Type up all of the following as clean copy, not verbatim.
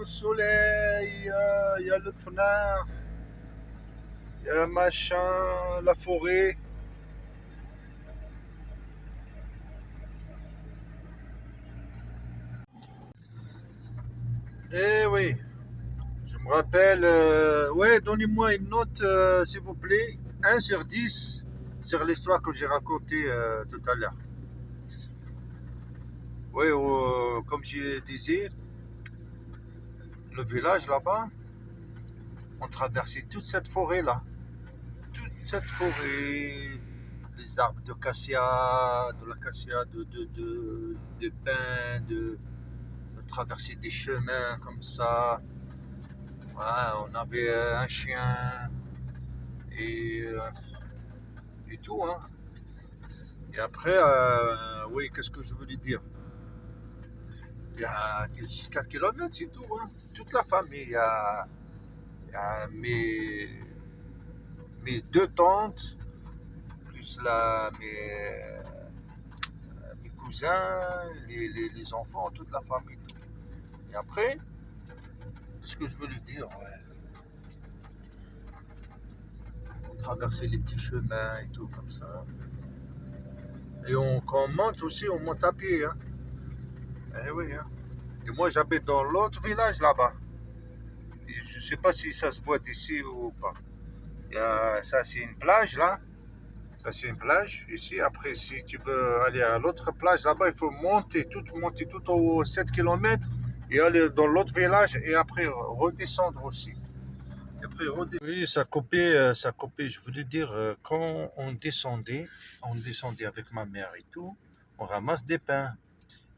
quelques soleils, il y a le fenard, il y a machin, la forêt. Eh oui, je me rappelle. Ouais, donnez-moi une note, s'il vous plaît. 1 sur 10 sur l'histoire que j'ai racontée tout à l'heure. Oui, comme je disais, le village là-bas, on traversait toute cette forêt-là. Toute cette forêt, les arbres de cassia, de l'acacia, de pins, de traverser des chemins comme ça. Ouais, on avait un chien et, euh, et tout, hein. Et après, oui, qu'est-ce que je voulais dire? Il y a 4 km, c'est tout, hein. Toute la famille. Il y a mes deux tantes, plus mes cousins, les enfants, toute la famille. Tout. Et après, qu'est-ce que je veux lui dire? Ouais. On traversait les petits chemins et tout comme ça. Et quand on monte aussi, on monte à pied. Hein. Eh oui. Hein. Et moi, j'habite dans l'autre village là-bas. Et je ne sais pas si ça se voit d'ici ou pas. Ça, c'est une plage là. Ça, c'est une plage ici. Après, si tu veux aller à l'autre plage là-bas, il faut monter tout au 7 km et aller dans l'autre village et après redescendre aussi. Et après, oui, ça coupait. Je voulais dire, quand on descendait avec ma mère et tout, on ramasse des pains.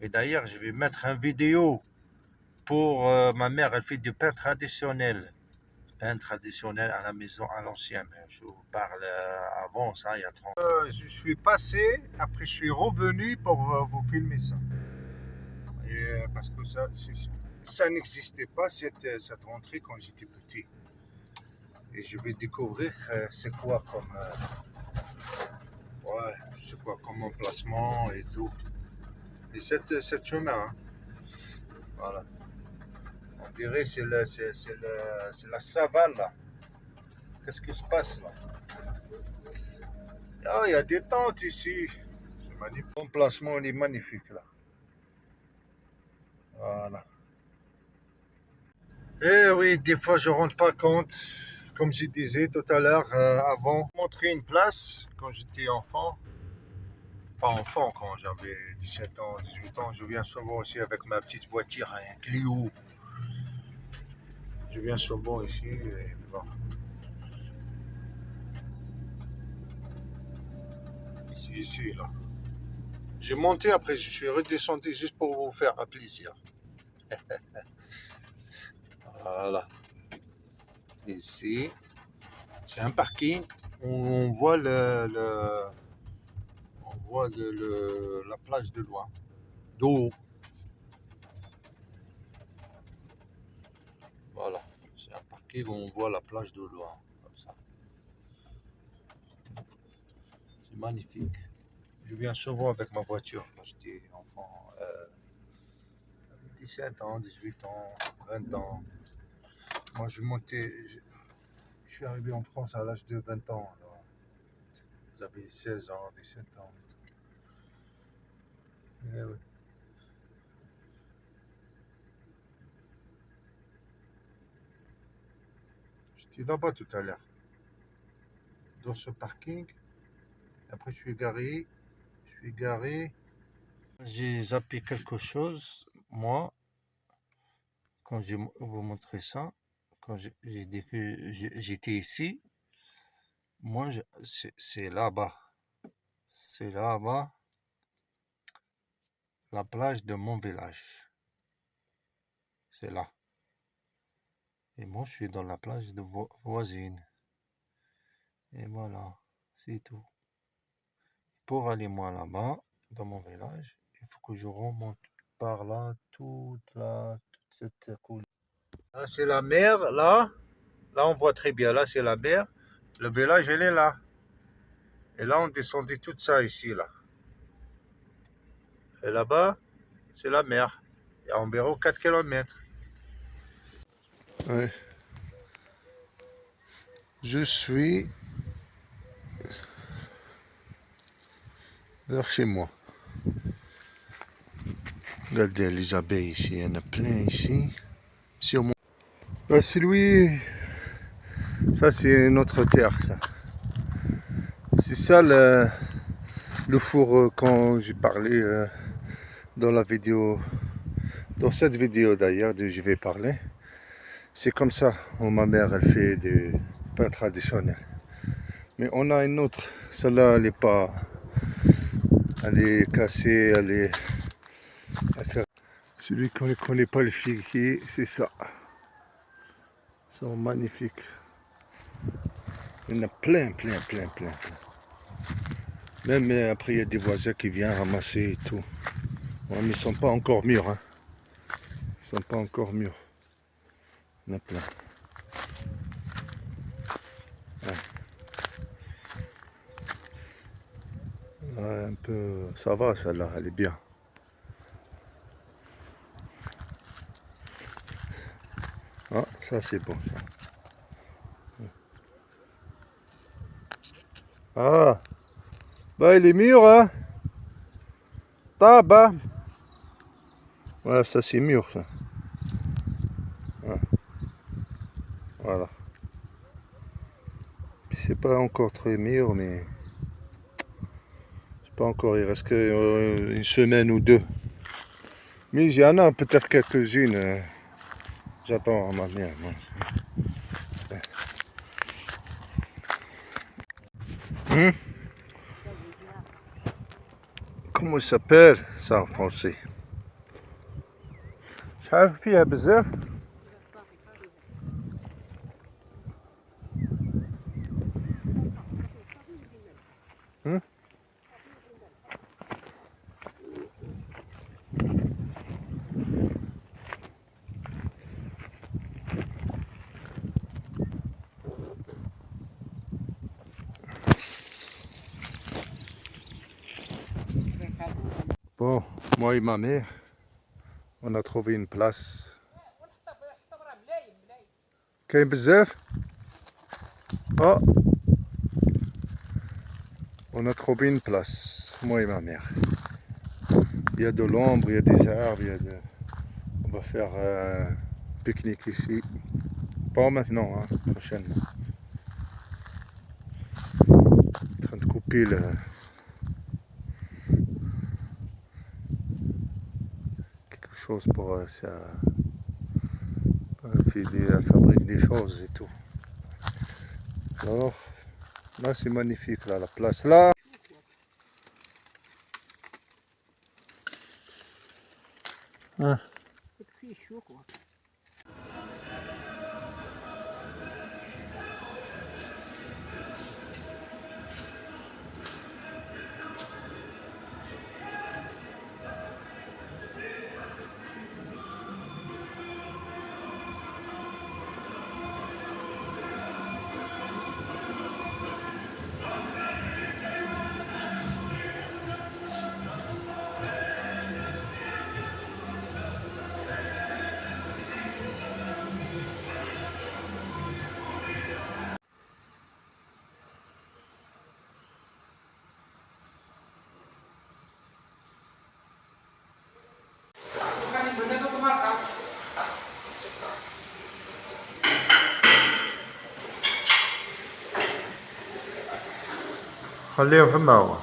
Et d'ailleurs, je vais mettre une vidéo pour ma mère. Elle fait du pain traditionnel. Pain traditionnel à la maison, à l'ancien. Mais je vous parle avant ça, il y a 30 ans. Je suis passé, après je suis revenu pour vous filmer ça. Et, parce que ça n'existait pas, cette rentrée quand j'étais petit. Et je vais découvrir c'est quoi ouais, c'est quoi comme emplacement et tout. Et cette chemin, hein, voilà. On dirait c'est la savane là. Qu'est-ce qui se passe là? Ah, il y a des tentes ici. C'est magnifique. L'emplacement il est magnifique là. Voilà. Eh oui, des fois je ne rends pas compte, comme je disais tout à l'heure, avant, montrer une place quand j'étais enfant. Pas enfant, quand j'avais 17 ans, 18 ans, je viens souvent aussi avec ma petite voiture, un Clio. Je viens souvent ici et bon, ici, là. J'ai monté après, je suis redescendu juste pour vous faire un plaisir. Voilà. Ici, c'est un parking où on voit la plage de loin, d'eau. Voilà, c'est un parking où on voit la plage de loin, comme ça. C'est magnifique. Je viens souvent avec ma voiture quand j'étais enfant. 17 ans, 18 ans, 20 ans. Moi, je suis arrivé en France à l'âge de 20 ans. Alors, j'avais 16 ans, 17 ans. Eh oui. J'étais là-bas tout à l'heure, dans ce parking. Après, Je suis garé. J'ai zappé quelque chose, moi, quand je vous montrer ça. Quand j'ai dit que j'étais ici, moi, c'est là-bas. C'est là-bas, la plage de mon village. C'est là. Et moi, je suis dans la plage de voisine. Et voilà, c'est tout. Pour aller moi là-bas, dans mon village, il faut que je remonte par là, toute cette coulée. Là, c'est la mer, là. Là, on voit très bien. Là, c'est la mer. Le village, elle est là. Et là, on descendait tout ça ici, là. Et là-bas, c'est la mer. Il y a environ 4 km. Ouais. Je suis vers chez moi. Regardez les abeilles ici, il y en a plein ici. Sur mon... c'est Louis, ça c'est notre terre, ça. C'est ça le four quand j'ai parlé dans la vidéo, dans cette vidéo d'ailleurs, je vais parler. C'est comme ça, ma mère elle fait des pains traditionnels. Mais on a une autre, celle-là elle est pas, elle est cassée, elle est... Celui qu'on ne connaît pas le figuier, c'est ça. Ils sont magnifiques. Il y en a plein. Même après il y a des voisins qui viennent ramasser et tout. Ouais, mais ils sont pas encore mûrs, hein. Ils sont pas encore mûrs. Il y en a plein. Ouais. Ouais, un peu, ça va celle-là, elle est bien. Ah, ça c'est bon ça. Ah, bah il est mûr, hein. Tabac. Ouais, ça c'est mûr ça. Ouais. Voilà. C'est pas encore très mûr, mais c'est pas encore. Il reste que une semaine ou deux. Mais il y en a peut-être quelques-unes. J'attends à ma mère. Comment il s'appelle ça en français? مش عارف فيها بزاف. Bon, moi et ma mère, on a trouvé une place. كاين بزاف. Oh, on a trouvé une place, moi et ma mère. Il y a de l'ombre, il y a des arbres, on va faire un pique-nique ici. Pas maintenant, hein, prochainement. En train de couper quelque chose pour ça. Elle fabrique des choses et tout. Alors, là c'est magnifique, là, la place là. Hein. خليهم فما هو.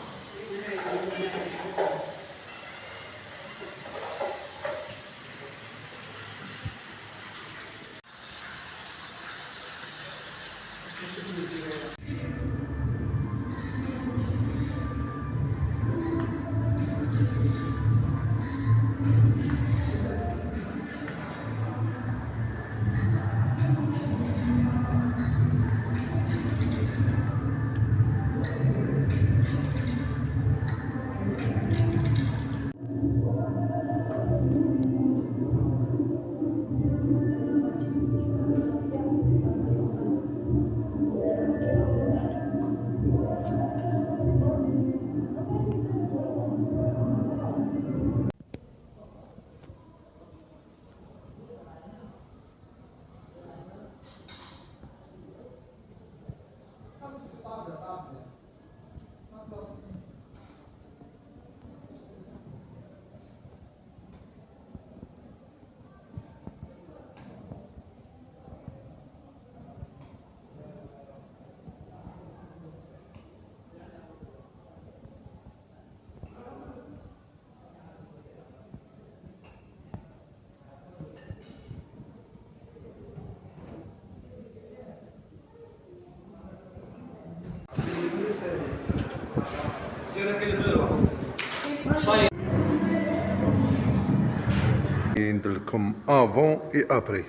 ندير لكم افون اي ابري.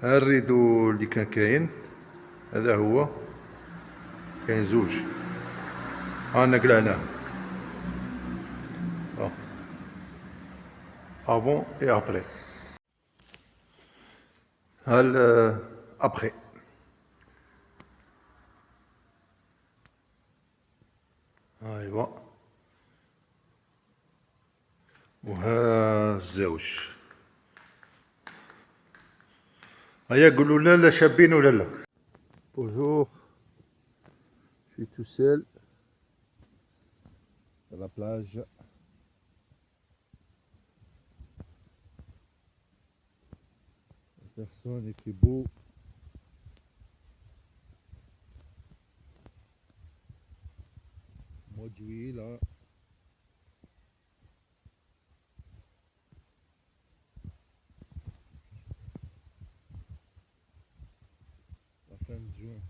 ها الريدو اللي كان كاين هذا هو، كاين زوج، انا قلعناه افون اي ابري. ها ابخي. ايوا، وها الزوج. هيا قولوا لا لا شابين ولا لا. بونجور، je suis tout seul à la plage. Personne, il fait beau. Mois de juillet là. La fin de juin.